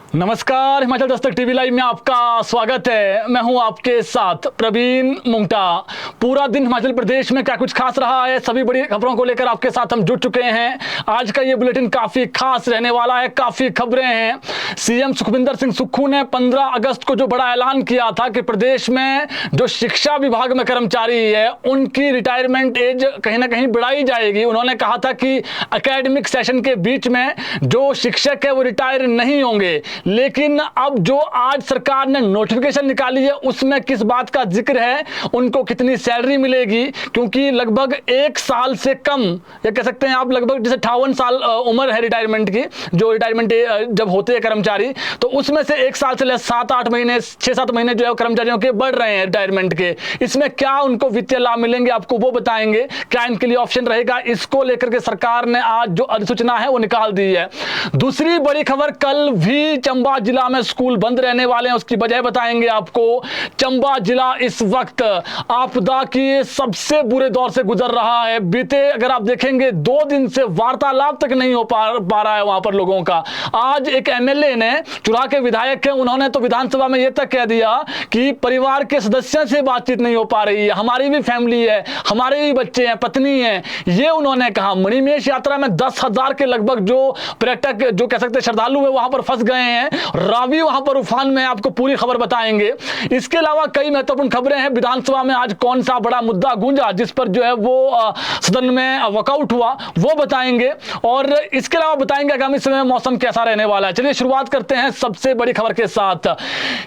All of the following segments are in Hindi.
नमस्कार, हिमाचल दस्तक टीवी लाइव में आपका स्वागत है। मैं हूं आपके साथ प्रवीण मुंगटा। पूरा दिन हिमाचल प्रदेश में क्या कुछ खास रहा है, सभी बड़ी खबरों को लेकर आपके साथ हम जुट चुके हैं। आज का ये बुलेटिन काफी खास रहने वाला है, काफी खबरें हैं। सीएम सुखविंदर सिंह सुक्खू ने 15 अगस्त को जो बड़ा ऐलान किया था कि प्रदेश में जो शिक्षा विभाग में कर्मचारी है उनकी रिटायरमेंट एज कहीं ना कहीं बढ़ाई जाएगी। उन्होंने कहा था कि एकेडमिक सेशन के बीच में जो शिक्षक है वो रिटायर नहीं होंगे, लेकिन अब जो आज सरकार ने नोटिफिकेशन निकाली है उसमें किस बात का जिक्र है, उनको कितनी सैलरी मिलेगी, क्योंकि लगभग 1 साल से कम, ये कह सकते हैं आप, लगभग जैसे 58 साल उम्र है रिटायरमेंट की, जो रिटायरमेंट जब होते हैं कर्मचारी, तो उसमें से 1 साल से ले 7-8 महीने 6-7 महीने जो है कर्मचारियों के बढ़ रहे हैं रिटायरमेंट के। इसमें क्या उनको वित्तीय लाभ मिलेंगे आपको वो बताएंगे, क्या इनके लिए ऑप्शन रहेगा, इसको लेकर के सरकार ने आज जो अधिसूचना है वो निकाल दी है। दूसरी बड़ी खबर, कल भी चंबा जिला में स्कूल बंद रहने वाले हैं, उसकी वजह बताएंगे आपको। चंबा जिला इस वक्त आपदा की सबसे बुरे दौर से गुजर रहा है। बीते अगर आप देखेंगे 2 दिन से वार्तालाप तक नहीं हो पा रहा है वहां पर लोगों का। आज एक एमएलए ने, चुरा के विधायक है, उन्होंने तो विधानसभा में यह तक कह दिया कि परिवार के सदस्यों से बातचीत नहीं हो पा रही है, हमारी भी फैमिली है, हमारे भी बच्चे हैं, पत्नी है, ये उन्होंने कहा। मणिमहेश यात्रा में 10,000 के लगभग जो पर्यटक, जो कह सकते हैं श्रद्धालु है, वहां पर फंस गए हैं। रावी वहां पर उफान में, आपको पूरी खबर बताएंगे। इसके अलावा कई महत्वपूर्ण खबरें हैं। विधानसभा में आज कौन सा बड़ा मुद्दा गूंजा जिस पर जो है वो सदन में वॉकआउट हुआ, वो बताएंगे। और इसके अलावा बताएंगे आगामी समय में मौसम कैसा रहने वाला है। चलिए शुरुआत करते हैं सबसे बड़ी खबर के साथ।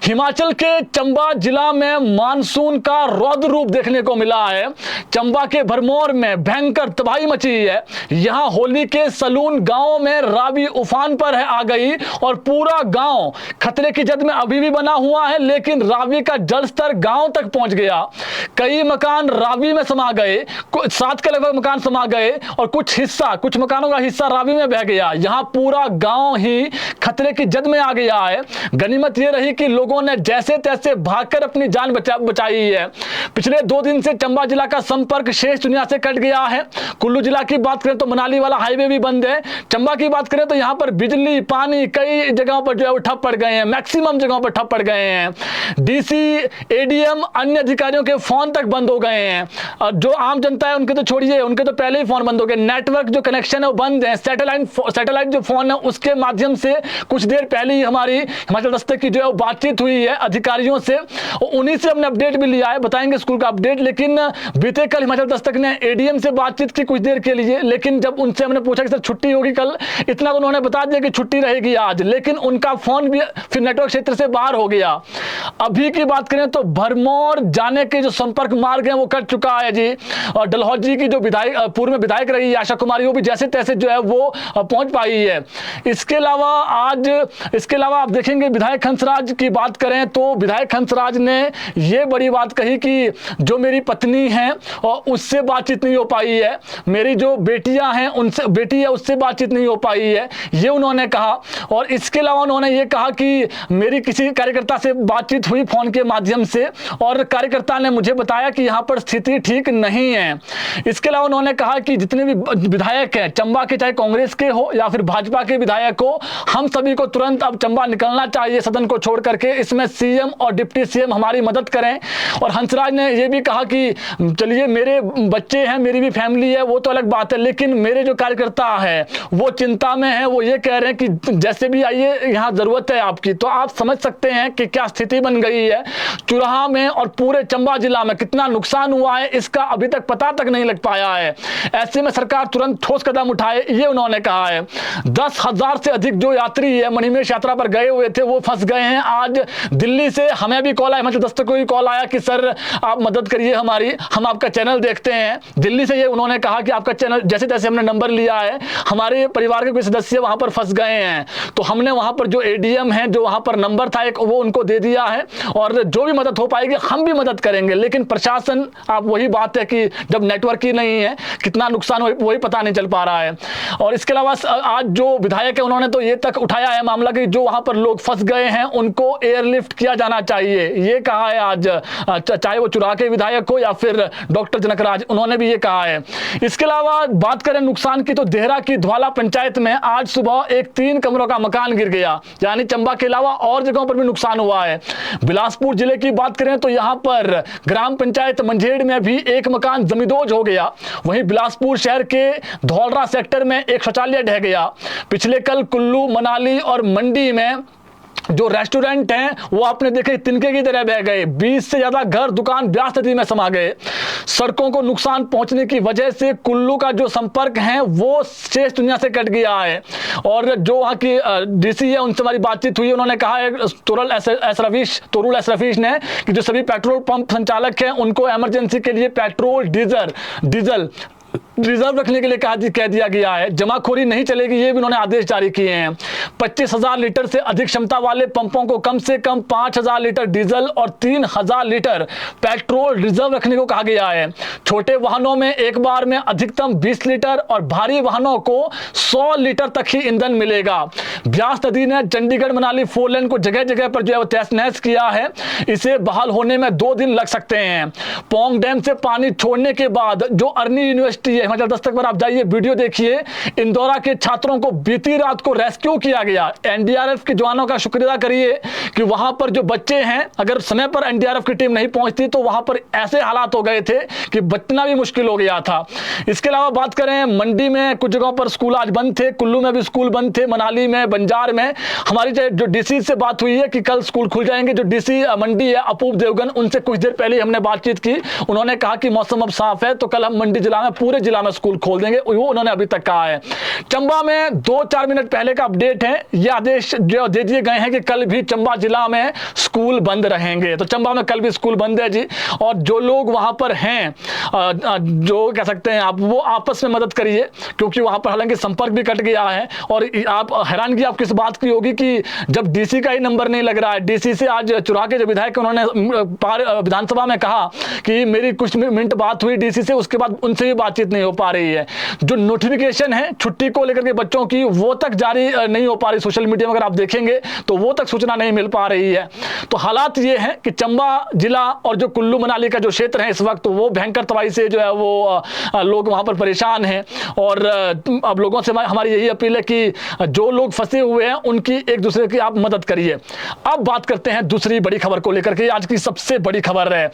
हिमाचल के चंबा जिला में मानसून का रौद्र रूप देखने को मिला है। चंबा के भरमौर में भयंकर तबाही मची है। यहां होली के सलून गांव में रावी उफान पर है आ गई और पूरा गांव खतरे की जद में अभी भी बना हुआ है, लेकिन रावी का जल स्तर गांव तक पहुंच गया। कई मकान रावी में समा गए, 7 के लगभग मकान समा गए और कुछ मकानों का हिस्सा रावी में बह गया। यहां पूरा गांव ही खतरे की जद में आ गया है। गनीमत यह रही कि लोगों ने जैसे तैसे भागकर अपनी जान बचाई है। पिछले 2 दिन से चंबा जिला का संपर्क शेष दुनिया से कट गया है। कुल्लू जिला की बात करें तो मनाली वाला हाईवे भी बंद है। चंबा की बात करें तो यहां पर बिजली, पानी कई जगहों पर जो है वो ठप पड़ गए हैं, मैक्सिमम जगहों पर ठप पड़ गए हैं। डीसी, एडीएम, अन्य अधिकारियों के फोन तक बंद हो गए हैं। और जो आम जनता है उनके तो छोड़िए, उनके तो पहले ही फोन बंद हो गए। नेटवर्क जो कनेक्शन है वो बंद है। सैटेलाइट जो फोन है उसके माध्यम से कुछ देर पहले ही हमारी हिमाचल दस्तक की जो है बातचीत हुई है अधिकारियों से, उन्हीं से हमने अपडेट भी लिया है, बताएंगे स्कूल का अपडेट। लेकिन बीते कल हिमाचल दस्तक ने एडीएम से बातचीत की कुछ देर के लिए, लेकिन जब उनसे हमने पूछा कि सर छुट्टी होगी कल, इतना तो उन्होंने बता दिया कि छुट्टी रहेगी आज, लेकिन उनका फोन भी फिर नेटवर्क क्षेत्र से बाहर हो गया। अभी की बात करें तो भरमौर जाने के जो संपर्क मार्ग है वो कट चुका है जी। और डलहौजी की जो पूर्व में विधायक रही आशा कुमारी, वो भी जैसे तैसे जो है वो पहुंच पाई है। इसके अलावा आप देखेंगे विधायक हंसराज की बात करें तो विधायक हंसराज ने ये बड़ी बात कही कि जो मेरी पत्नी है और उससे बातचीत नहीं हो पाई है, मेरी जो बेटियां हैं उनसे, बेटी है उससे बातचीत नहीं हो पाई है, ये उन्होंने कहा। और इसके अलावा उन्होंने ये कहा कि मेरी किसी कार्यकर्ता से बातचीत हुई फोन के माध्यम से और कार्यकर्ता ने मुझे बताया कि यहां पर स्थिति ठीक नहीं है। इसके अलावा उन्होंने कहा कि जितने भी विधायक हैं चंबा के, चाहे कांग्रेस के हो या फिर भाजपा के विधायक हो, हम सभी को तुरंत अब चंबा निकलना चाहिए सदन को छोड़ करके। इसमें सीएम और डिप्टी सीएम हमारी मदद करें। और हंसराज ने यह भी कहा कि चलिए मेरे बच्चे हैं, मेरी भी फैमिली है, वो तो अलग बात है, लेकिन मेरे जो कार्यकर्ता है वो चिंता में है। वो ये कह रहे हैं कि जैसे भी आइए, यहाँ जरूरत है आपकी। तो आप समझ सकते हैं कि क्या स्थिति बन गई है चुराहा में और पूरे चंबा जिला में, कितना नुकसान हुआ है इसका अभी तक पता तक नहीं लग पाया है। ऐसे में सरकार तुरंत ठोस कदम उठाए, ये उन्होंने कहा है। 10,000 से अधिक जो यात्री है मणिमहेश यात्रा पर गए हुए थे वो फंस गए हैं। आज दिल्ली से हमें भी कॉल आया, हिमाचल दस्तक को भी कॉल आया कि सर आप मदद करिए हमारी, हम आपका चैनल देखते हैं। दिल्ली से ये उन्होंने कहा कि आपका चैनल, जैसे तैसे हमने नंबर लिया है, हमारे परिवार के कोई सदस्य वहां पर फंस गए हैं, तो हमने वहां पर जो एडीएम है, जो वहां पर नंबर था एक, वो उनको दे दिया है और जो भी मदद हो पाएगी हम भी मदद करेंगे। लेकिन प्रशासन, आप वही बात है कि जब नेटवर्क ही नहीं है कितना नुकसान हो वही पता नहीं चल पा रहा है। और इसके अलावा आज जो विधायक है उन्होंने तो ये तक उठाया है मामला कि जो वहां पर लोग फंस गए हैं उनको एयरलिफ्ट किया जाना चाहिए, ये कहा है आज, चाहे वो चुरा के विधायक हो या फिर डॉक्टर जनकराज, उन्होंने भी ये कहा है। इसके अलावा बात करें नुकसान की तो देहरा की ध्वाला पंचायत में आज सुबह एक 3 कमरों का मकान गिर गया। गया, यानी चंबा के अलावा और जगहों पर भी नुकसान हुआ है। बिलासपुर जिले की बात करें तो यहां पर ग्राम पंचायत मंझेड़ में भी एक मकान जमींदोज हो गया। वहीं बिलासपुर शहर के धौलरा सेक्टर में एक शौचालय ढह गया। पिछले कल कुल्लू, मनाली और मंडी में जो रेस्टोरेंट हैं वो आपने देखे तिनके की तरह बह गए। 20 से ज्यादा घर, दुकान ब्यास नदी में समा गए। सड़कों को नुकसान पहुंचने की वजह से कुल्लू का जो संपर्क है वो शेष दुनिया से कट गया है। और जो वहाँ की डीसी है उनसे हमारी बातचीत हुई, उन्होंने कहा है तुरुल एस रफीश ने कि जो सभी पेट्रोल पंप संचालक हैं उनको इमरजेंसी के लिए पेट्रोल, डीजल रिजर्व रखने के लिए कह दिया गया है। जमाखोरी नहीं चलेगी, ये भी उन्होंने आदेश जारी किए हैं। 25,000 लीटर से अधिक क्षमता वाले पंपों को कम से कम 5,000 लीटर डीजल और 3,000 लीटर पेट्रोल रिजर्व रखने को कहा गया है। छोटे वाहनों में एक बार में अधिकतम 20 लीटर और भारी वाहनों को 100 लीटर तक ही ईंधन मिलेगा। ब्यास नदी ने चंडीगढ़ मनाली 4 लेन को जगह जगह पर जो है वो तहस नहस किया है। इसे बहाल होने में 2 दिन लग सकते हैं। पोंग डैम से पानी छोड़ने के बाद जो अर्नी यूनिवर्सिटी है, हिमाचल दस्तक पर आप जाइए, वीडियो देखिए। इंदौरा के छात्रों को बीती रात को रेस्क्यू किया गया। एनडीआरएफ के जवानों का शुक्रिया करिए कि वहां पर जो बच्चे हैं, अगर समय पर एनडीआरएफ की टीम नहीं पहुंचती तो वहां पर ऐसे हालात हो गए थे कि बचना भी मुश्किल हो गया था। इसके अलावा बात करें, मंडी में कुछ जगहों पर स्कूल आज बंद थे, कुल्लू में भी स्कूल बंद थे, मनाली में, बंजार में। हमारी जो डीसी से बात हुई है कि कल स्कूल खुल जाएंगे। जो डीसी मंडी है अपूप देवगन, उनसे कुछ देर पहले हमने बातचीत की। उन्होंने कहा कि मौसम अब साफ है तो कल हम मंडी जिला में, पूरे जिला में स्कूल खोल देंगे, वो उन्होंने अभी तक कहा है। चंबा में 2-4 मिनट पहले का अपडेट है, ये आदेश जो दे दिए गए हैं कि कल भी चंबा जिला में स्कूल बंद रहेंगे। तो चंबा में कल भी स्कूल बंद है जी। और जो लोग वहां पर हैं, जो कह सकते हैं आप, वो आपस में मदद करिए, क्योंकि वहां पर हालांकि संपर्क भी कट गया है। और आप हैरानगी आपको इस बात की होगी कि जब डीसी का ही नंबर नहीं लग रहा है, डीसी से आज चुरा के जो विधायक उन्होंने विधानसभा में कहा कि मेरी कुछ मिनट बात हुई डीसी से, उसके बाद उनसे भी बातचीत नहीं हो पा रही है। जो नोटिफिकेशन है छुट्टी को लेकर के बच्चों की, वो तक जारी नहीं हो पा रही। सोशल मीडिया में अगर आप देखेंगे तो वो तक सूचना नहीं मिल पा रही है। तो हालात ये हैं कि चंबा जिला और जो कुल्लू मनाली का जो क्षेत्र है इस वक्त, वो भयंकर तबाही से जो है वो लोग वहां पर परेशान हैं। और अब लोगों से हमारी यही अपील है कि जो लोग फंसे हुए हैं उनकी एक दूसरे की आप मदद करिए। अब बात करते हैं दूसरी बड़ी खबर को लेकर के। आज की सबसे बड़ी खबर है,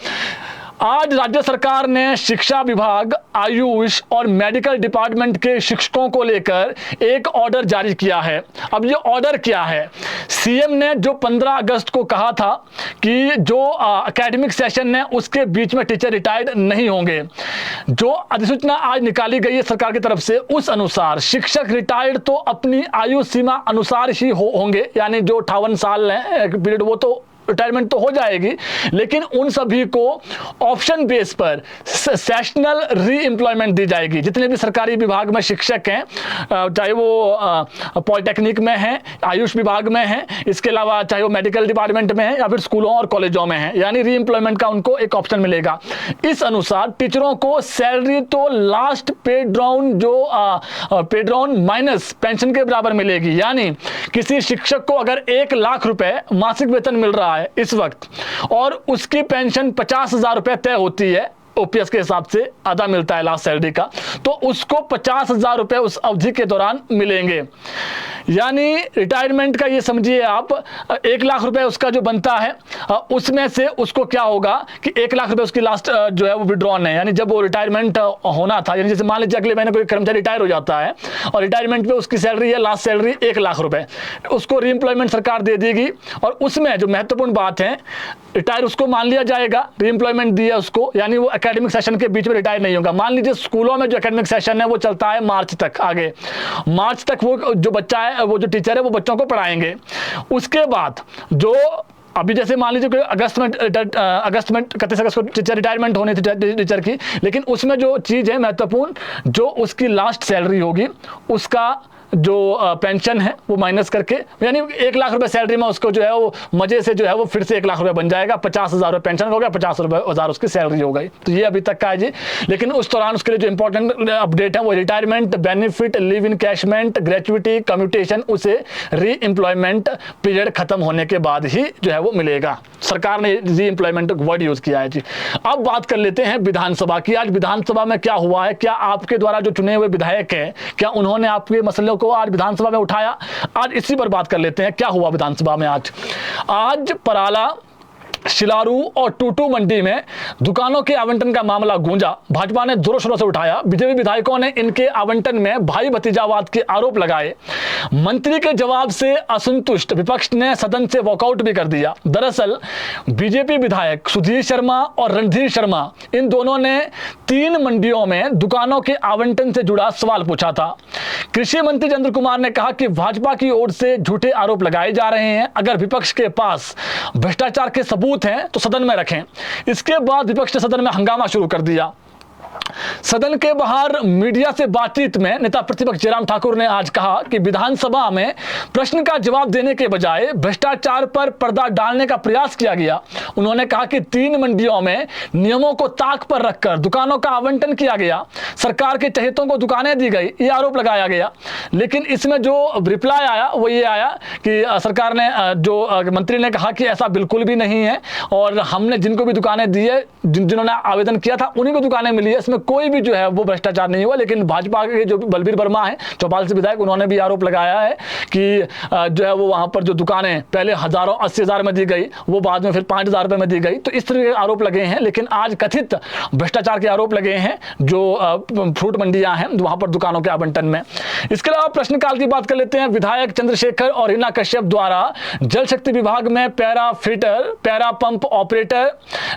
आज राज्य सरकार ने शिक्षा विभाग, आयुष और मेडिकल डिपार्टमेंट के शिक्षकों को लेकर एक ऑर्डर जारी किया है। अब ये ऑर्डर क्या है? सीएम ने जो 15 अगस्त को कहा था कि जो एकेडमिक सेशन है उसके बीच में टीचर रिटायर्ड नहीं होंगे, जो अधिसूचना आज निकाली गई है सरकार की तरफ से, उस अनुसार शिक्षक रिटायर्ड तो अपनी आयु सीमा अनुसार ही होंगे, यानी जो 58 साल है पीरियड, वो तो रिटायरमेंट तो हो जाएगी, लेकिन उन सभी को ऑप्शन बेस पर सेशनल री एम्प्लॉयमेंट दी जाएगी। जितने भी सरकारी विभाग में शिक्षक हैं, चाहे वो पॉलिटेक्निक में हैं, आयुष विभाग में हैं, इसके अलावा चाहे वो मेडिकल डिपार्टमेंट में है या फिर स्कूलों और कॉलेजों में हैं, यानी री एम्प्लॉयमेंट का उनको एक ऑप्शन मिलेगा। इस अनुसार टीचरों को सैलरी तो last paid down minus pension के बराबर मिलेगी। यानी किसी शिक्षक को अगर 1 लाख रुपए मासिक वेतन मिल रहा है इस वक्त और उसकी पेंशन 50,000 रुपए तय होती है, ओपीएस के हिसाब से आधा मिलता है लास्ट सैलरी का, तो उसको 50,000 रुपए उस अवधि के दौरान मिलेंगे। यानी रिटायरमेंट का ये समझिए आप, 1 लाख रुपए उसका जो बनता है उसमें से उसको क्या होगा कि 1 लाख रुपए उसकी लास्ट जो है वो विड्रॉन है। यानी जब वो रिटायरमेंट होना था, यानी जैसे मान लीजिए अगले महीने कोई कर्मचारी रिटायर हो जाता है और रिटायरमेंट पे उसकी सैलरी है, लास्ट सैलरी 1 लाख रुपए, उसको रीएम्प्लॉयमेंट सरकार दे देगी। और उसमें जो महत्वपूर्ण बात है, रिटायर उसको मान लिया जाएगा, रीएम्प्लॉयमेंट दिया उसको, यानी वो एकेडमिक सेशन के बीच में रिटायर नहीं होगा। मान लीजिए स्कूलों में जो एकेडमिक सेशन है वो चलता है मार्च तक, आगे मार्च तक वो जो बच्चा है, वो जो टीचर है वो बच्चों को पढ़ाएंगे। उसके बाद जो अभी जैसे मान लीजिए कि अगस्त में 31 अगस्त को टीचर रिटायरमेंट होनी थी टीचर की, लेकिन उसमें जो चीज़ है महत्वपूर्ण, जो उसकी लास्ट सैलरी होगी उसका जो पेंशन है वो माइनस करके, यानी 1 लाख रुपए सैलरी में उसको जो है वो मजे से जो है वो फिर से 1 लाख रुपए बन जाएगा। 50,000 रुपए पेंशन हो गया, 50,000 उसकी सैलरी हो गई। तो ये अभी तक का है जी। लेकिन उस दौरान उसके लिए जो इंपॉर्टेंट अपडेट है वो retirement benefit, live encashment, gratuity, commutation, उसे री एम्प्लॉयमेंट पीरियड खत्म होने के बाद ही जो है वो मिलेगा। सरकार ने री एम्प्लॉयमेंट वर्ड यूज किया है जी। अब बात कर लेते हैं विधानसभा की। आज विधानसभा में क्या हुआ है? क्या आपके द्वारा जो चुने हुए विधायक हैं, क्या उन्होंने आपके मसलों को को आज विधानसभा में उठाया। आज इसी पर बात कर लेते हैं, क्या हुआ विधानसभा में आज पराला, शिलारू और टूटू मंडी में दुकानों के आवंटन का मामला गूंजा। भाजपा ने जोरों शोरों से उठाया। बीजेपी विधायकों ने इनके आवंटन में भाई भतीजावाद के आरोप लगाए। मंत्री के जवाब से असंतुष्ट विपक्ष ने सदन से वॉकआउट भी कर दिया। दरअसल बीजेपी विधायक सुधीर शर्मा और रणधीर शर्मा, इन दोनों ने 3 मंडियों में दुकानों के आवंटन से जुड़ा सवाल पूछा था। कृषि मंत्री जयेंद्र कुमार ने कहा कि भाजपा की ओर से झूठे आरोप लगाए जा रहे हैं, अगर विपक्ष के पास भ्रष्टाचार के सबूत हैं तो सदन में रखें। इसके बाद विपक्ष ने सदन में हंगामा शुरू कर दिया। सदन के बाहर मीडिया से बातचीत में नेता प्रतिपक्ष जयराम ठाकुर ने आज कहा कि विधानसभा में प्रश्न का जवाब देने के बजाय भ्रष्टाचार पर पर्दा डालने का प्रयास किया गया। उन्होंने कहा कि 3 मंडियों में नियमों को ताक पर रखकर दुकानों का आवंटन किया गया, सरकार के चहेतों को दुकानें दी गई, ये आरोप लगाया गया। लेकिन इसमें जो रिप्लाई आया वो ये आया कि सरकार ने, जो मंत्री ने कहा कि ऐसा बिल्कुल भी नहीं है और हमने जिनको भी दुकानें दी है, जिन्होंने आवेदन किया था उन्हीं को दुकानें मिली है, इसमें कोई भी जो है वो भ्रष्टाचार नहीं हुआ। लेकिन भाजपा के जो बलबीर वर्मा हैं, चौपाल से विधायक, उन्होंने भी आरोप लगाया है कि जो है वो वहां पर जो दुकानें पहले 80,000 में दी गई, वो बाद में फिर 5,000 रुपए में दी गई। तो इस तरह के आरोप लगे हैं। लेकिन आज कथित भ्रष्टाचार के आरोप लगे हैं जो फ्रूट मंडियां हैं वहां पर दुकानों के आवंटन में। इसके अलावा प्रश्नकाल की बात कर लेते हैं। विधायक चंद्रशेखर और हिना कश्यप द्वारा जल शक्ति विभाग में para fitter, para pump operator,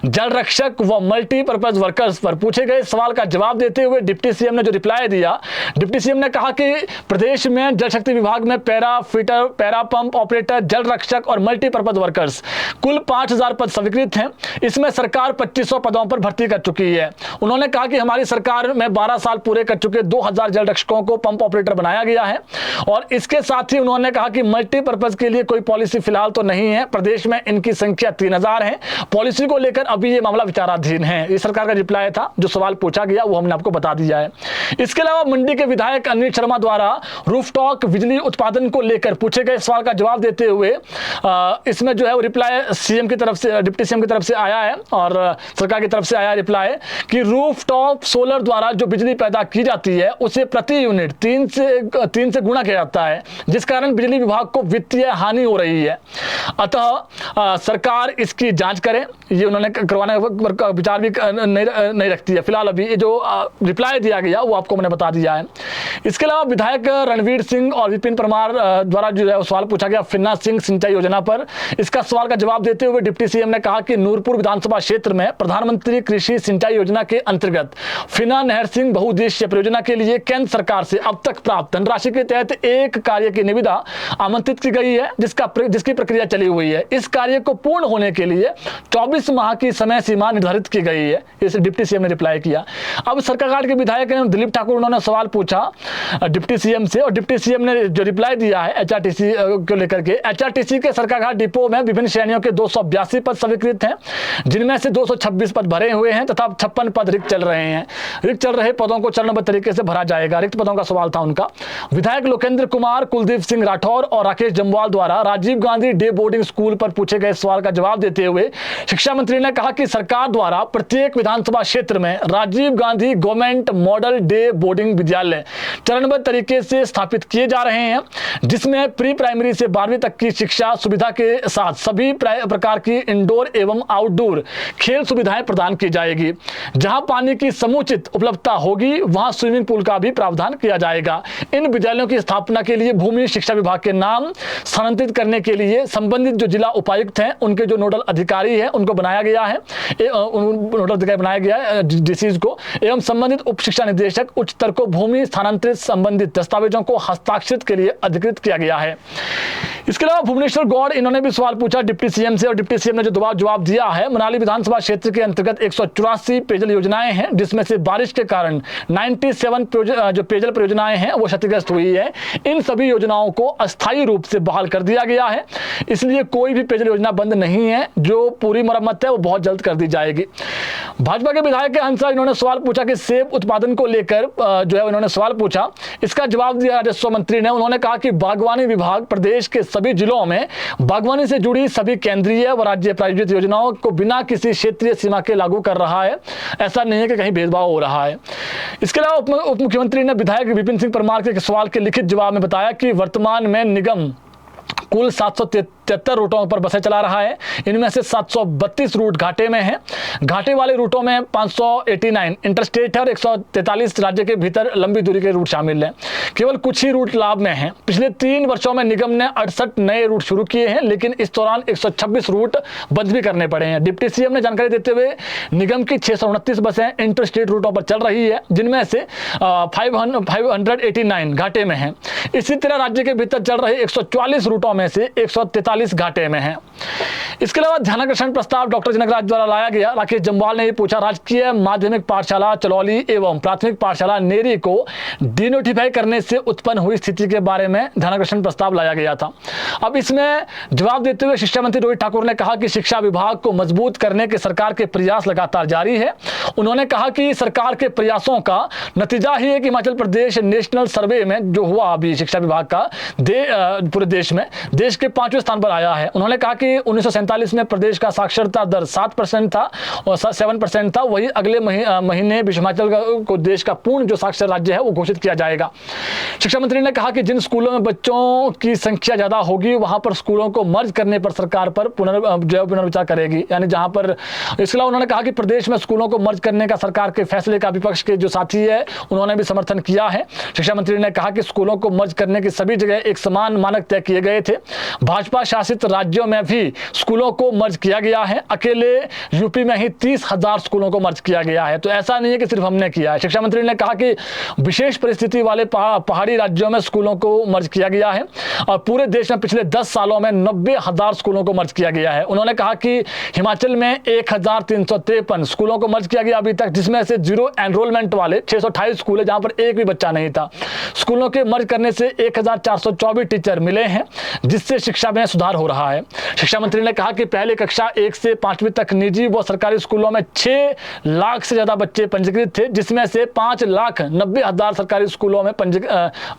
जल रक्षक व मल्टीपर्पज वर्कर्स पर पूछे गए सवाल का जवाब देते हुए डिप्टी सीएम ने जो रिप्लाई दिया, डिप्टी सीएम ने कहा कि प्रदेश में जल शक्ति विभाग में para fitter, para pump operator, जल रक्षक और मल्टीपर्पज वर्कर्स कुल 5,000 पद स्वीकृत हैं। इसमें सरकार 2,500 पदों पर भर्ती कर चुकी है। उन्होंने कहा कि हमारी सरकार में 12 साल पूरे कर चुके 2,000 जल रक्षकों को पंप ऑपरेटर बनाया गया है। और इसके साथ ही उन्होंने कहा कि मल्टीपर्पज के लिए कोई पॉलिसी फिलहाल तो नहीं है, प्रदेश में इनकी संख्या 3,000 है। पॉलिसी को लेकर अभी ये मामला विचाराधीन है। ये सरकार का रिप्लाई था। जो सवाल पूछा गया वो हमने आपको बता दिया है। इसके अलावा मंडी के विधायक अनिल शर्मा द्वारा रूफटॉप बिजली उत्पादन को लेकर पूछे गए सवाल का जवाब देते हुए इसमें जो है वो रिप्लाई सीएम की तरफ से, डिप्टी सीएम की तरफ से आया है और सरकार की तरफ से आया रिप्लाई कि रूफटॉप सोलर द्वारा जो बिजली पैदा की जाती है उसे प्रति यूनिट 3 से गुणा किया जाता है, जिस कारण बिजली विभाग को वित्तीय हानि हो रही है। अतः सरकार इसकी जांच करे, ये उन्होंने करवाने का विचार भी नहीं रखती है फिलहाल। अभी जो रिप्लाई दिया गया वो आपको मैंने बता दिया है। इसके अलावा विधायक रणवीर सिंह और विपिन परमार द्वारा जो है सवाल पूछा गया फिन्ना सिंह सिंचाई योजना पर। इसका सवाल का जवाब देते हुए डिप्टी सीएम ने कहा कि नूरपुर विधानसभा क्षेत्र में प्रधानमंत्री कृषि सिंचाई योजना के अंतर्गत फिन्ना नहर सिंह बहुउद्देशीय परियोजना के लिए केंद्र सरकार से अब तक प्राप्त धनराशि के तहत एक कार्य की निविदा आमंत्रित की गई है, जिसकी प्रक्रिया चली हुई है। इस कार्य को पूर्ण होने के लिए 24 माह की समय सीमा निर्धारित की गई है, इसे डिप्टी सीएम ने रिप्लाई किया। अब सरकाघाट के विधायक दिलीप ठाकुर, उन्होंने सवाल पूछा डिप्टी सीएम से और डिप्टी सीएम ने जो रिप्लाई दिया है एचआरटीसी को लेकर के। एचआरटीसी के सरकाघाट डिपो में विभिन्न श्रेणियों के 282 पद स्वीकृत हैं, जिनमें से 226 पद भरे हुए हैं तथा 56 पद रिक्त चल रहे हैं। रिक्त चल रहे पदों को चरणबद्ध तरीके से भरा जाएगा। रिक्त पदों का सवाल था उनका। विधायक लोकेंद्र कुमार, कुलदीप सिंह राठौर और राकेश जम्वाल द्वारा Rajiv Gandhi day boarding school पर पूछे गए सवाल का जवाब देते हुए शिक्षा मंत्री ने कहा कि सरकार द्वारा प्रत्येक विधानसभा क्षेत्र में Rajiv Gandhi government model day boarding विद्यालय चरणबद्ध तरीके से स्थापित किए जा रहे हैं, जिसमें प्री प्राइमरी से 12वीं तक की शिक्षा सुविधा के साथ सभी प्रकार की इंडोर एवं आउटडोर खेल सुविधाएं प्रदान की जाएगी। जहां पानी की समुचित उपलब्धता होगी वहां स्विमिंग पूल का भी प्रावधान किया जाएगा। इन विद्यालयों की स्थापना के लिए भूमि शिक्षा विभाग के नाम स्थानांतरित करने के लिए संबंधित जो जिला उपायुक्त हैं उनके जो नोडल अधिकारी हैं उनको बनाया गया है, नोडल अधिकारी बनाया गया है डीसीज को, एवं संबंधित उप शिक्षा निदेशक उच्चतर को भूमि स्थानांतरित संबंधित दस्तावेजों को हस्ताक्षरित के लिए अधिकृत किया गया है। इसके अलावा भुवनेश्वर गौड़, इन्होंने भी सवाल पूछा डिप्टी सीएम से और डिप्टी सीएम ने जो जवाब दिया है। मनाली विधानसभा क्षेत्र के अंतर्गत 184 पेयजल योजनाएं हैं, जिसमें से बारिश के कारण 97 जो पेयजल परियोजनाएं हैं वो क्षतिग्रस्त हुई है। इन सभी योजनाओं को अस्थायी रूप से बहाल कर दिया गया है, इसलिए कोई भी पेयजल योजना बंद नहीं है। जो पूरी मरम्मत है वो बहुत जल्द कर दी जाएगी। भाजपा के विधायक के हंसराज इन्होंने सवाल पूछा कि सेब उत्पादन को लेकर जो है उन्होंने सवाल पूछा। इसका जवाब दिया राजस्व मंत्री ने। उन्होंने कहा कि बागवानी विभाग प्रदेश के सभी जिलों में बागवानी से जुड़ी सभी केंद्रीय व राज्य प्रायोजित योजनाओं को बिना किसी क्षेत्रीय सीमा के लागू कर रहा है। ऐसा नहीं है कि कहीं भेदभाव हो रहा है। इसके अलावा उप मुख्यमंत्री ने विधायक विपिन सिंह परमार के सवाल के लिखित जवाब में बताया कि वर्तमान में निगम कुल 773 रूटों पर बसें चला रहा है। इनमें से 732 रूट घाटे में हैं। घाटे वाले रूटों में 589 इंटरस्टेट है और 143 राज्य के भीतर लंबी दूरी के रूट शामिल हैं। केवल कुछ ही रूट लाभ में हैं। पिछले 3 वर्षों में निगम ने 68 नए रूट शुरू किए हैं, लेकिन इस दौरान 126 रूट बंद भी करने पड़े हैं। डिप्टी सीएम ने जानकारी देते हुए निगम की 629 बसें इंटरस्टेट रूटों पर चल रही है, जिनमें से 589 घाटे में हैं। इसी तरह राज्य के भीतर चल रहे 144 रूटों में से 143 घाटे में हैं। इसके अलावा ध्यानाकर्षण प्रस्ताव डॉक्टर जनक राज द्वारा लाया गया। राकेश जम्वाल ने पूछा, राजकीय माध्यमिक पाठशाला चलौली एवं प्राथमिक पाठशाला नेरी को डिनोटिफाई करने से उत्पन्न हुई स्थिति के बारे में ध्यानाकर्षण प्रस्ताव लाया गया था। अब इसमें जवाब देते हुए शिक्षा मंत्री रोहित ठाकुर ने कहा कि शिक्षा विभाग को मजबूत करने के सरकार के प्रयास लगातार जारी है। उन्होंने कहा कि सरकार के प्रयासों का नतीजा ही है कि हिमाचल प्रदेश नेशनल सर्वे में जो हुआ अभी शिक्षा विभाग का पूरे देश में देश के 5वें स्थान पर आया है। उन्होंने कहा कि 1947 में प्रदेश का साक्षरता दर 7% था और 7% था। वही अगले महीने हिमाचल को देश का पूर्ण जो साक्षर राज्य है वो घोषित किया जाएगा। शिक्षा मंत्री ने कहा कि जिन स्कूलों में बच्चों की संख्या ज्यादा होगी वहां पर स्कूलों को मर्ज करने पर सरकार पर पुनर्विचार करेगी। यानी जहां पर इसके अलावा उन्होंने कहा कि प्रदेश में स्कूलों को मर्ज करने का सरकार के फैसले का विपक्ष के जो साथी है उन्होंने भी समर्थन किया है। शिक्षा मंत्री ने कहा कि स्कूलों को मर्ज करने की सभी जगह एक समान मानक तय किए गए थे। भाजपा शासित राज्यों में भी स्कूलों को मर्ज किया गया है। अकेले यूपी में ही 30,000 स्कूलों को मर्ज किया गया है। तो ऐसा नहीं है कि सिर्फ हमने किया है। शिक्षा मंत्री ने कहा कि विशेष परिस्थिति वाले पहाड़ी राज्यों में स्कूलों को मर्ज किया गया है और पूरे देश में पिछले 10 सालों में 90,000 स्कूलों को मर्ज किया गया है। उन्होंने कहा कि हिमाचल में 1,353 स्कूलों को मर्ज किया गया अभी तक, जिसमें से जीरो एनरोलमेंट वाले 628 स्कूल है जहां पर एक भी बच्चा नहीं था। स्कूलों के मर्ज करने से 1,424 टीचर मिले हैं, जिससे शिक्षा में सुधार हो रहा है। शिक्षा मंत्री ने कहा कि पहले कक्षा 1 से 5वीं तक निजी व सरकारी स्कूलों में 6 लाख से ज्यादा बच्चे पंजीकृत थे, जिसमें से 5,90,000 सरकारी स्कूलों में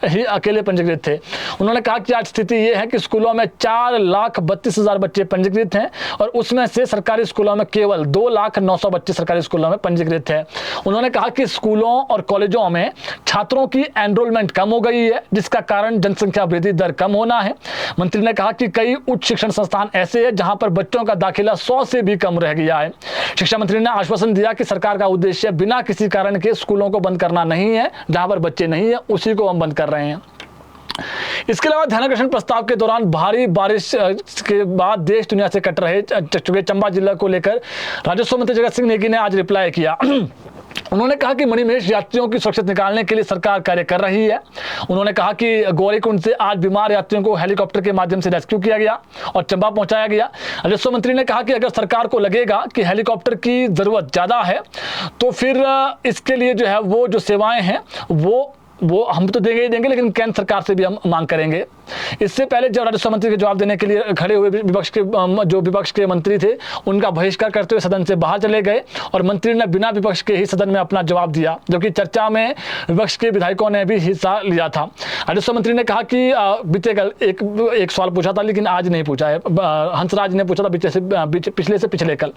ही अकेले पंजीकृत थे। उन्होंने कहा कि आज स्थिति यह है कि स्कूलों में 4,32,000 बच्चे पंजीकृत हैं और उसमें से सरकारी स्कूलों में केवल 2,09,000 बच्चे सरकारी स्कूलों में पंजीकृत हैं। उन्होंने कहा कि स्कूलों और कॉलेजों में छात्रों की एनरोलमेंट कम हो गई है, जिसका कारण जनसंख्या वृद्धि दर कम होना है। मंत्री ने कहा कि कई उच्च शिक्षण संस्थान ऐसे हैं जहां पर बच्चों का दाखिला 100 से भी कम रह गया है। शिक्षा मंत्री ने आश्वासन दिया कि सरकार का उद्देश्य बिना किसी कारण के स्कूलों को बंद करना नहीं है। जहां पर बच्चे नहीं है उसी को हम बंद कर रहे हैं। इसके अलावा ध्यानाकर्षण प्रस्ताव के दौरान भारी बारिश के बाद देश दुनिया से कट रहे चंबा जिला को लेकर राजस्व मंत्री जगत सिंह नेगी ने आज रिप्लाई किया। उन्होंने कहा कि मणिमहेश यात्रियों की सुरक्षित निकालने के लिए सरकार कार्य कर रही है। उन्होंने कहा कि गौरीकुंड से आज बीमार यात्रियों को हेलीकॉप्टर के माध्यम से रेस्क्यू किया गया और चंबा पहुंचाया गया। राजस्व मंत्री ने कहा कि अगर सरकार को लगेगा कि हेलीकॉप्टर की जरूरत ज्यादा है तो फिर इसके लिए जो है वो जो सेवाएं हैं वो हम तो देंगे ही देंगे, लेकिन केंद्र सरकार से भी हम मांग करेंगे। इससे पहले जब राजस्व मंत्री के जवाब देने के लिए खड़े हुए विपक्ष के मंत्री थे उनका बहिष्कार करते हुए सदन से बाहर चले गए और मंत्री ने बिना विपक्ष के ही सदन में अपना जवाब दिया, जबकि चर्चा में विपक्ष के विधायकों ने भी हिस्सा लिया था। राजस्व मंत्री ने कहा कि बीते कल एक सवाल पूछा था, लेकिन आज नहीं पूछा है। हंसराज ने पूछा था पिछले से पिछले कल।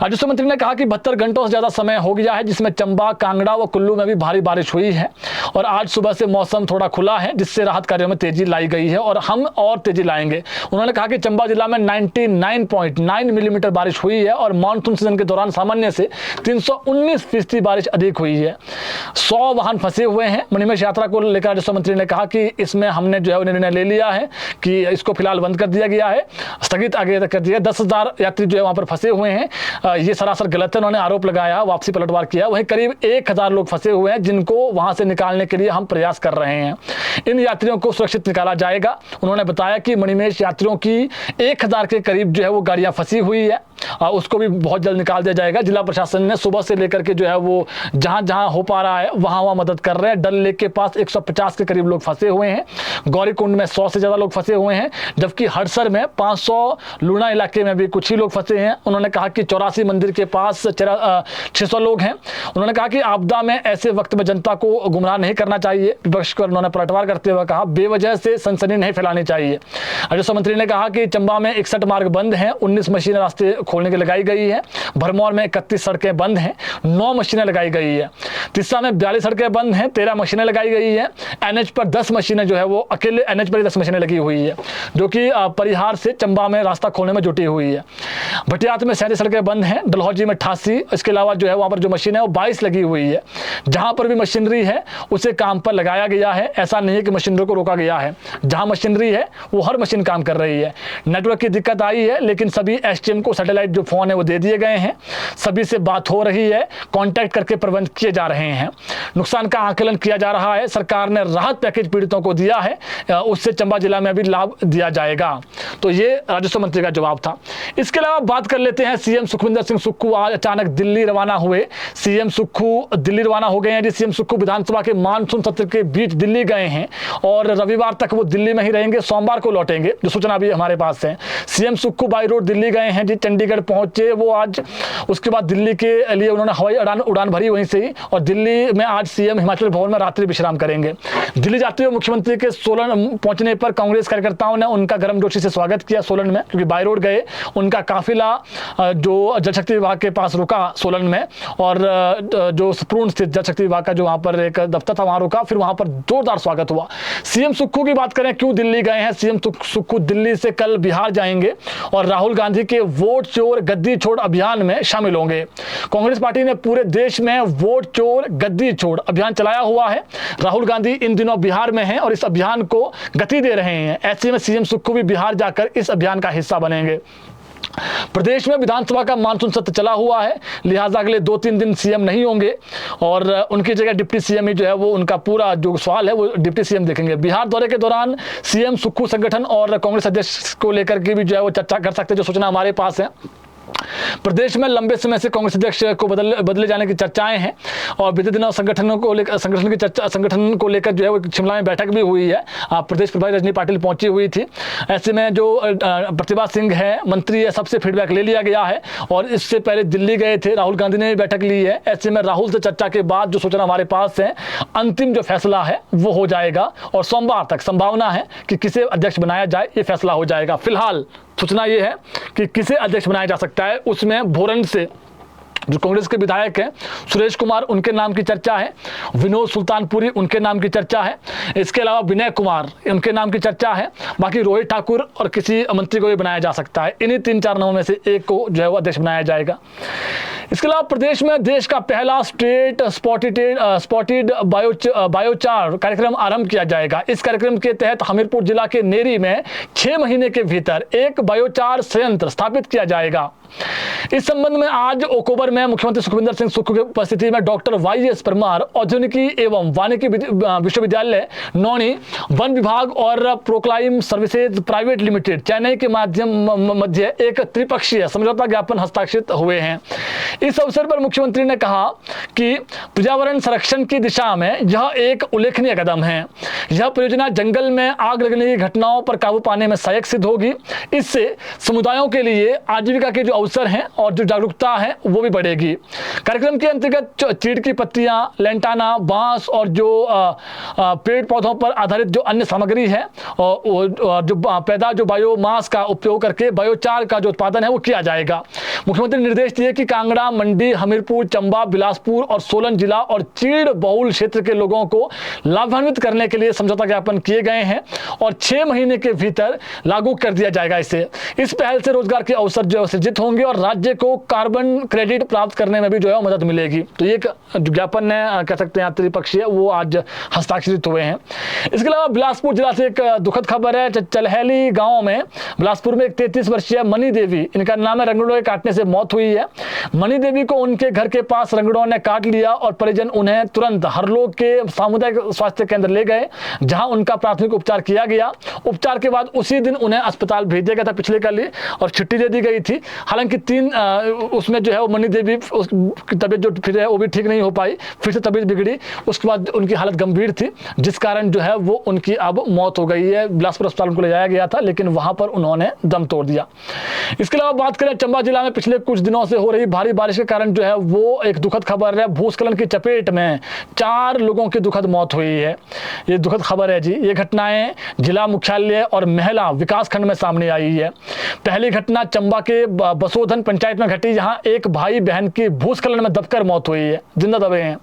राजस्व मंत्री ने कहा कि 72 घंटों से ज्यादा समय हो गया है जिसमें चंबा, कांगड़ा व कुल्लू में भी भारी बारिश हुई है और आज सुबह से मौसम थोड़ा खुला है, जिससे राहत कार्यों में तेजी लाई गई है और हम और तेजी लाएंगे। उन्होंने कहा कि चंबा जिला में 99.9 मिलीमीटर बारिश हुई है और मानसून सीजन के दौरान सामान्य से 319% बारिश अधिक हुई है। 100 वाहन फंसे हुए हैं। मणिमहेश यात्रा को लेकर राजस्व मंत्री ने कहा कि इसमें हमने जो है निर्णय ले लिया है कि इसको फिलहाल बंद कर दिया गया है, स्थगित आगे कर दिया। 10,000 यात्री जो है वहां पर फंसे हुए हैं। ये सरासर गलत है। उन्होंने आरोप लगाया, वापसी पलटवार किया। वहीं करीब 1,000 लोग फंसे हुए हैं जिनको वहां से निकालने के लिए हम प्रयास कर रहे हैं। इन यात्रियों को सुरक्षित निकाला जाएगा। उन्होंने बताया कि मणिमहेश यात्रियों की 1,000 के करीब जो है वो गाड़ियां फंसी हुई है उसको भी बहुत जल्द निकाल दिया जाएगा। जिला प्रशासन ने सुबह से लेकर के जो है वो जहां जहां हो पा रहा है वहां मदद कर रहे हैं। डल लेक के पास 150 के करीब लोग फंसे हुए हैं, गौरीकुंड में 100 से ज़्यादा लोग फंसे हुए हैं, जबकि हड़सर में 500, लूना इलाके में भी कुछ ही लोग फंसे हैं। उन्होंने कहा कि 84 मंदिर के पास 600 लोग हैं। उन्होंने कहा कि आपदा में ऐसे वक्त में जनता को गुमराह नहीं करना चाहिए। विपक्ष को उन्होंने पलटवार करते हुए कहा बेवजह से सनसनी नहीं फैलानी चाहिए। राजस्व मंत्री ने कहा कि चंबा में 61 मार्ग बंद हैं, 19 मशीनें रास्ते खोलने की लगाई गई है। भरमौर में 31 सड़कें बंद हैं, 9 मशीनें लगाई गई है। तिस्सा में 42 सड़कें बंद हैं, 13 मशीनें लगाई गई है। एनएच पर 10 मशीनें जो है वो अकेले एनएच पर 10 मशीनें लगी हुई है, जो कि परिहार से चंबा में रास्ता खोलने में जुटी हुई है। भटियात में 37 सड़कें बंद हैं, डलहौजी में 88, इसके अलावा जो है वहाँ पर जो मशीन है वो 22 लगी हुई है। जहाँ पर भी मशीनरी है उसे काम पर लगाया गया है। ऐसा नहीं है कि मशीनरी को रोका गया है, जहाँ मशीनरी है वो हर मशीन काम कर रही है। नेटवर्क की दिक्कत आई है, लेकिन सभी एसटीएम को सैटेलाइट जो फोन है वो दे दिए गए हैं, सभी से बात हो रही है, कांटेक्ट करके प्रबंध किए जा रहे हैं, नुकसान का आकलन किया जा रहा है। सरकार ने राहत पैकेज पीड़ितों को दिया है, उससे चंबा जिला में भी लाभ दिया जाएगा। तो ये राजस्व मंत्री का जवाब था। इसके अलावा बात कर लेते हैं सीएम सुखविंदर सिंह सुक्खू आज अचानक दिल्ली रवाना हुए। सीएम सुक्खू दिल्ली रवाना हो गए हैं जी। सीएम सुक्खू विधानसभा के मानसून सत्र के बीच दिल्ली गए हैं और रविवार तक वो दिल्ली में ही रहेंगे, सोमवार को लौटेंगे, जो सूचना भी हमारे पास है। CM Sukhu by road Delhi गए हैं जी, चंडीगढ़ पहुंचे वो आज। उसके बाद दिल्ली के लिए उन्होंने हवाई उड़ान भरी वहीं से ही, और दिल्ली में आज सीएम हिमाचल भवन में रात्रि विश्राम करेंगे। दिल्ली जाते हुए मुख्यमंत्री के सोलन पहुंचने पर कांग्रेस कार्यकर्ताओं ने उनका गर्मजोशी से स्वागत किया सोलन में, क्योंकि बाई रोड गए। उनका काफिला जो जल शक्ति विभाग के पास रुका सोलन में, और जो सप्रून स्थित जल शक्ति विभाग का जो वहां पर एक दफ्तर था वहां रुका, फिर वहां पर जोरदार स्वागत हुआ। सीएम सुक्खू की बात करें क्यों दिल्ली गए हैं। सीएम सुक्खू दिल्ली से कल बिहार जाएंगे और राहुल गांधी के वोट चोर गद्दी छोड़ अभियान में शामिल होंगे। कांग्रेस पार्टी ने पूरे देश में वोट चोर गद्दी छोड़ अभियान चलाया हुआ है। राहुल गांधी इन दिनों बिहार में हैं और इस अभियान को गति दे रहे हैं। ऐसे में सीएम सुक्खू भी बिहार जाकर इस अभियान का हिस्सा बनेंगे। प्रदेश में विधानसभा का मानसून सत्र चला हुआ है, लिहाजा अगले 2-3 दिन सीएम नहीं होंगे और उनकी जगह डिप्टी सीएम ही जो है वो उनका पूरा जो सवाल है वो डिप्टी सीएम देखेंगे। बिहार दौरे के दौरान सीएम सुक्खू संगठन और कांग्रेस अध्यक्ष को लेकर के भी जो है वो चर्चा कर सकते हैं, जो सूचना हमारे पास है। प्रदेश में लंबे समय से कांग्रेस अध्यक्ष को बदले जाने की चर्चाएं हैं और बीते दिनों संगठन को लेकर जो है वो शिमला में बैठक भी हुई है। प्रदेश प्रभारी रजनी पाटिल पहुंची हुई थी। ऐसे में जो प्रतिभा सिंह है मंत्री है, सबसे फीडबैक ले लिया गया है और इससे पहले दिल्ली गए थे, राहुल गांधी ने भी बैठक ली है। ऐसे में राहुल से चर्चा के बाद जो सूचना हमारे पास है, अंतिम जो फैसला है वो हो जाएगा और सोमवार तक संभावना है कि किसे अध्यक्ष बनाया जाए, ये फैसला हो जाएगा। फिलहाल सूचना ये है कि किसे अध्यक्ष बनाया जा सकता है, उसमें भोरन से जो कांग्रेस के विधायक हैं सुरेश कुमार, उनके नाम की चर्चा है। विनोद सुल्तानपुरी, उनके नाम की चर्चा है। इसके अलावा विनय कुमार, उनके नाम की चर्चा है। बाकी रोहित ठाकुर और किसी मंत्री को भी बनाया जा सकता है। इन्हीं 3-4 नामों में से एक को जो है वो अध्यक्ष बनाया जाएगा। इसके अलावा प्रदेश में देश का पहला स्टेट स्पॉटेड बायोचार कार्यक्रम आरंभ किया जाएगा। इस कार्यक्रम के तहत हमीरपुर जिला के नेरी में 6 महीने के भीतर एक बायोचार संयंत्र स्थापित किया जाएगा। इस संबंध में आज ओकोबर में मुख्यमंत्री सुखविंदर सिंह सुक्खू की उपस्थिति में डॉक्टर वाईएस परमार औद्योगिकी एवं वानिकी विश्वविद्यालय नौनी, वन विभाग और प्रोक्लाइम सर्विसेज प्राइवेट लिमिटेड चेन्नई के मध्य एक त्रिपक्षीय समझौता ज्ञापन हस्ताक्षरित हुए हैं। इस अवसर पर मुख्यमंत्री ने कहा कि पर्यावरण संरक्षण की दिशा में यह एक उल्लेखनीय कदम है। यह परियोजना जंगल में आग लगने की घटनाओं पर काबू पाने में सहायक सिद्ध होगी। इससे समुदायों के लिए आजीविका के जो अवसर हैं और जो जागरूकता है वो भी बढ़ेगी। कार्यक्रम के अंतर्गत चीड़ की पत्तियां, लेंटाना, बांस और जो पेड़ पौधों पर आधारित जो अन्य सामग्री है और जो पैदा जो बायोमास का उपयोग करके बायोचार का जो उत्पादन है वो किया जाएगा। मुख्यमंत्री ने निर्देश दिए कि कांगड़ा, मंडी, हमीरपुर, चंबा, बिलासपुर और सोलन जिला और चीड़ बहुल क्षेत्र के लोगों को लाभान्वित करने के लिए समझौता ज्ञापन किए गए हैं और 6 महीने के भीतर लागू कर दिया जाएगा। इस पहल से रोजगार के अवसर जो सृजित होंगे और राज्य को कार्बन क्रेडिट प्राप्त करने में भी जो है मदद मिलेगी। तो ये ज्ञापन है, कह सकते हैं त्रिपक्षीय, वो आज हस्ताक्षरित हुए हैं। इसके अलावा बिलासपुर जिला से एक दुखद खबर है। चलहैली गांव में बिलासपुर में एक 33 वर्षीय मनी देवी, इनका नाम है, रंगड़ों के काटने से मौत हुई है। मनी देवी को उनके घर के पास रंगड़ों ने काट लिया और परिजन उन्हें तुरंत हरलोग के सामुदायिक स्वास्थ्य केंद्र ले गए, जहां उनका प्राथमिक उपचार किया गया। उपचार के बाद उसी दिन उन्हें अस्पताल भेज दिया गया था पिछले कल ही, और छुट्टी दे दी गई थी। हालांकि उसमें जो है वो मनी देवी उसकी तबीयत जो फिर है वो भी ठीक नहीं हो पाई, फिर से तबीयत बिगड़ी, उसके बाद उनकी हालत गंभीर थी, जिस कारण जो है वो उनकी अब मौत हो गई है। बिलासपुर अस्पताल उनको ले जाया गया था, लेकिन वहां पर उन्होंने दम तोड़ दिया। इसके अलावा बात करें चंबा जिला में पिछले कुछ दिनों से हो रही भारी बारिश के कारण जो है वो एक दुखद खबर है। भूस्खलन की चपेट में 4 लोगों की दुखद मौत हुई है। ये दुखद खबर है जी। ये घटनाएं जिला मुख्यालय और महिला विकास खंड में सामने आई है। पहली घटना चंबा के बसोधन पंचायत में घटी, जहां एक भाई बहन की भूस्खलन में दबकर मौत हुई है, जिंदा दबे हैं।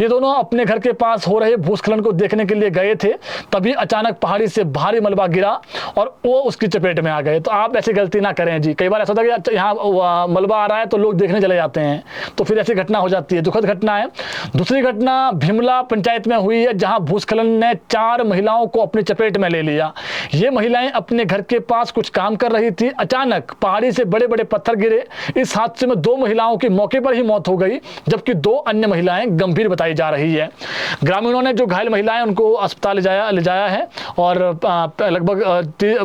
ये दोनों अपने घर के पास हो रहे भूस्खलन को देखने के लिए गए थे, तभी अचानक पहाड़ी से भारी मलबा गिरा और वो उसकी चपेट में आ गए। तो आप ऐसी गलती ना करें जी। कई बार ऐसा होता है कि यहाँ मलबा आ रहा है तो लोग देखने चले जाते हैं, तो फिर ऐसी घटना हो जाती है। दुखद घटना है। दूसरी घटना भीमला पंचायत में हुई है, जहां भूस्खलन ने 4 महिलाओं को अपनी चपेट में ले लिया। ये महिलाएं अपने घर के पास कुछ काम कर रही थी, अचानक पहाड़ी से बड़े बड़े पत्थर गिरे। इस हादसे में 2 महिलाओं की मौके पर ही मौत हो गई, जबकि 2 अन्य महिलाएं गंभीर बताई जा रही है। ग्रामीणों ने जो घायल महिलाएं उनको अस्पताल ले जाया है और लगभग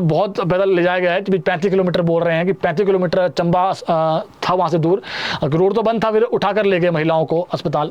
बहुत पैदल ले जाया गया है। 35 किलोमीटर बोल रहे हैं कि 35 किलोमीटर चंबा था वहां से दूर, रोड तो बंद था, फिर उठाकर ले गए महिलाओं को अस्पताल।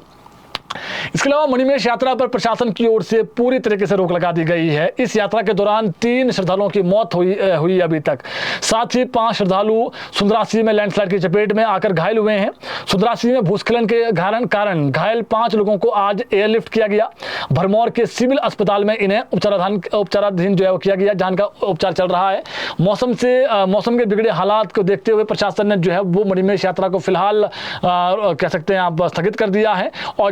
इसके अलावा मणिमहेश यात्रा पर प्रशासन की ओर से पूरी तरीके से रोक लगा दी गई है। इस यात्रा के दौरान 3 श्रद्धालुओं की मौत हुई अभी तक। साथ ही 5 श्रद्धालु सुंदरासी में लैंडस्लाइड की चपेट में आकर घायल हुए हैं। सुंदरासी में भूस्खलन के कारण घायल 5 लोगों को आज एयरलिफ्ट किया गया। भरमौर के सिविल अस्पताल में इन्हें उपचाराधीन जो है किया गया, जहां का उपचार चल रहा है। मौसम के बिगड़े हालात को देखते हुए प्रशासन ने जो है वो मणिमहेश यात्रा को फिलहाल कह सकते हैं आप स्थगित कर दिया है और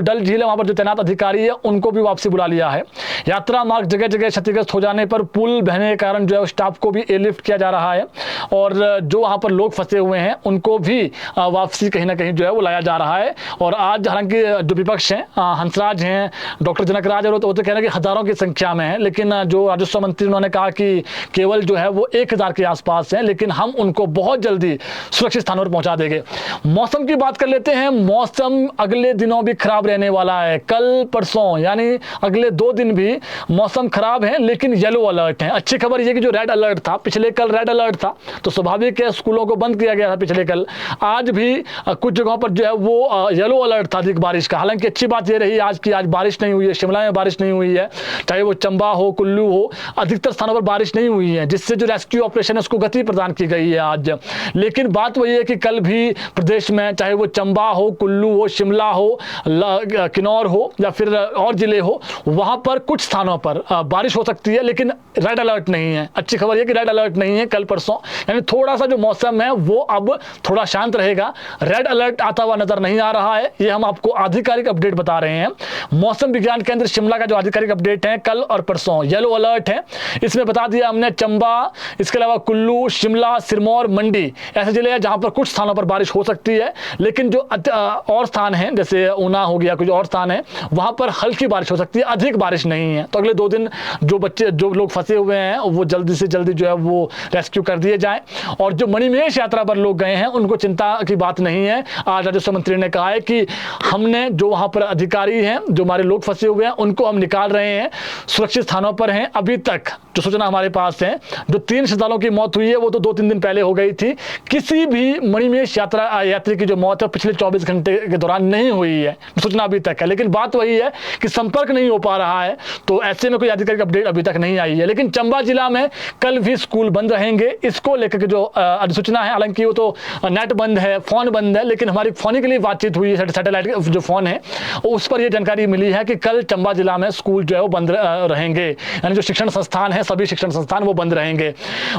डल झील है वहां पर जो तैनात अधिकारी है उनको भी वापसी बुला लिया है। यात्रा मार्ग जगह जगह क्षतिग्रस्त हो जाने पर पुल बहने के कारण जो है स्टाफ को भी एयरलिफ्ट किया जा रहा है और जो वहां पर लोग फंसे हुए हैं उनको भी वापसी कहीं ना कहीं जो है वो लाया जा रहा है। और आज हालांकि जो विपक्ष हैं, हंसराज हैं, डॉक्टर जनकराज और वो तो कह रहे हैं कि हजारों की संख्या में है, लेकिन जो राजस्व मंत्री उन्होंने कहा कि केवल जो है वो 1000 के आसपास है, लेकिन हम उनको बहुत जल्दी सुरक्षित स्थानों पर पहुंचा देंगे। मौसम की बात कर लेते हैं। मौसम अगले दिनों भी खराब रहने वाला है। कल परसों यानी अगले 2 दिन भी मौसम खराब है, लेकिन येलो अलर्ट है। अच्छी खबर यह कि जो रेड अलर्ट था, पिछले कल रेड अलर्ट था तो स्वाभाविक है स्कूलों को बंद किया गया था पिछले कल। आज भी कुछ जगहों पर जो है वो येलो अलर्ट था अधिक बारिश का। हालांकि अच्छी बात यह रही आज की आज बारिश नहीं हुई है, शिमला में बारिश नहीं हुई है, चाहे वो चंबा हो, कुल्लू हो, अधिकतर स्थानों पर बारिश नहीं हुई है, जिससे जो रेस्क्यू ऑपरेशन है उसको गति प्रदान की गई है आज। लेकिन बात वही है कि कल भी प्रदेश में चाहे वो चंबा हो, कुल्लू हो, शिमला हो, किन्नौर हो या फिर और जिले हो, वहां पर कुछ स्थानों पर बारिश हो सकती है, लेकिन रेड अलर्ट नहीं है। अच्छी खबर यह कि रेड अलर्ट नहीं है कल परसों, यानी थोड़ा सा जो मौसम है वो अब थोड़ा शांत रहेगा। रेड अलर्ट आता हुआ नजर नहीं आ रहा है। ये हम आपको आधिकारिक अपडेट बता रहे हैं। मौसम विज्ञान केंद्र शिमला का जो आधिकारिक अपडेट है, कल और परसों येलो अलर्ट है। इसमें बता दिया हमने चंबा, इसके अलावा कुल्लू, शिमला, सिरमौर, मंडी ऐसे जिले हैं जहां पर कुछ स्थानों पर बारिश हो सकती है, लेकिन जो और स्थान हैं जैसे ऊना हो गया, कुछ और स्थान है वहां पर हल्की बारिश हो सकती है, अधिक बारिश नहीं है। तो अगले 2 दिन जो लोग फंसे हुए हैं वो जल्दी से जल्दी जो है वो रेस्क्यू कर दिए जाएं। और जो मणिमहेश यात्रा पर लोग गए हैं उनको चिंता की बात नहीं है। आज राजस्व मंत्री ने कहा है कि हमने जो वहां पर अधिकारी हैं, जो हमारे लोग फंसे हुए हैं, उनको हम निकाल रहे हैं, सुरक्षित स्थानों पर हैं। अभी तक जो सूचना हमारे पास है, जो 3 श्रद्धालुओं की मौत हुई है वो तो 2-3 दिन पहले हो गई थी। किसी भी मणिमहेश यात्री की जो मौत है पिछले 24 घंटे के दौरान नहीं हुई है, सूचना अभी तक है। लेकिन बात वही है कि संपर्क नहीं हो पा रहा है, तो ऐसे में कोई आधिकारिक अपडेट अभी तक नहीं आई है। लेकिन चंबा जिला में कल भी स्कूल बंद रहेंगे, इसको लेकर के जो अधिसूचना है, हालांकि वो तो नेट बंद है, फोन बंद है, लेकिन हमारी फोन के लिए बातचीत हुई है, सैटेलाइट जो फोन है उस पर यह जानकारी मिली है कि कल चंबा जिला में स्कूल जो है वो बंद रहेंगे, यानी जो शिक्षण संस्थान है, सभी शिक्षण संस्थान वो बंद रहेंगे।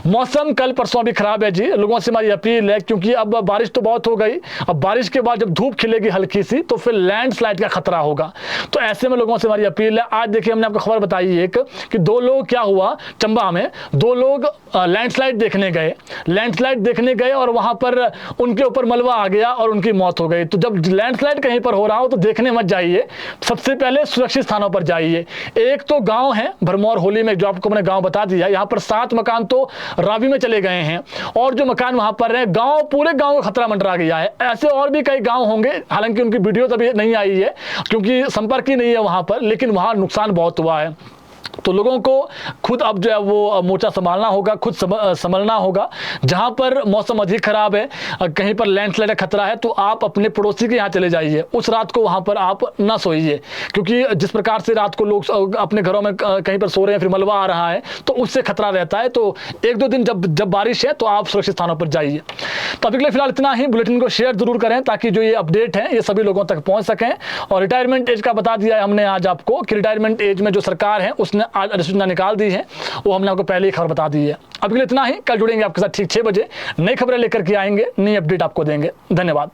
मौसम कल परसों भी खराब है जी। लोगों से हमारी अपील है, क्योंकि अब बारिश तो बहुत हो गई, अब बारिश के बाद जब धूप खिलेगी हल्की सी तो फिर लैंडस्लाइड का खतरा होगा। तो ऐसे में लोगों से हमारी अपील है। आज देखिए हमने आपको खबर बताई एक कि 2 लोग, क्या हुआ चंबा में, 2 लोग लैंडस्लाइड देखने गए और वहां पर उनके ऊपर मलबा आ गया और उनकी मौत हो गई। तो जब लैंडस्लाइड कहीं पर हो रहा हो तो देखने मत जाइए, सबसे पहले सुरक्षित स्थानों पर जाइए। एक तो गांव है भरमौर होली में, जो आपको मैंने गांव बता दिया, यहाँ पर 7 मकान तो रावी में चले गए हैं और जो मकान वहां पर है, गांव पूरे गांव को खतरा मंडरा गया है। ऐसे और भी कई गांव होंगे, हालांकि उनकी वीडियो तभी नहीं आई है क्योंकि संपर्क ही नहीं है वहां पर, लेकिन वहां नुकसान बहुत हुआ है। तो लोगों को खुद अब जो है वो मोर्चा संभालना होगा, खुद संभलना होगा। जहां पर मौसम अधिक खराब है, कहीं पर लैंडस्लाइड का खतरा है, तो आप अपने पड़ोसी के यहाँ चले जाइए, उस रात को वहां पर आप ना सोइए, क्योंकि जिस प्रकार से रात को लोग अपने घरों में कहीं पर सो रहे हैं, फिर मलबा आ रहा है, तो उससे खतरा रहता है। तो एक दो दिन जब बारिश है तो आप सुरक्षित स्थानों पर जाइए। तो अभी के लिए फिलहाल इतना ही। बुलेटिन को शेयर जरूर करें ताकि जो ये अपडेट है ये सभी लोगों तक पहुंच सकें। और रिटायरमेंट एज का बता दिया है हमने आज आपको कि रिटायरमेंट एज में जो सरकार है उसने आज अधिसूचना निकाल दी है, वो हमने आपको पहले ही खबर बता दी है। अभी के लिए इतना ही। कल जुड़ेंगे आपके साथ ठीक 6 बजे, नई खबरें लेकर के आएंगे, नई अपडेट आपको देंगे। धन्यवाद।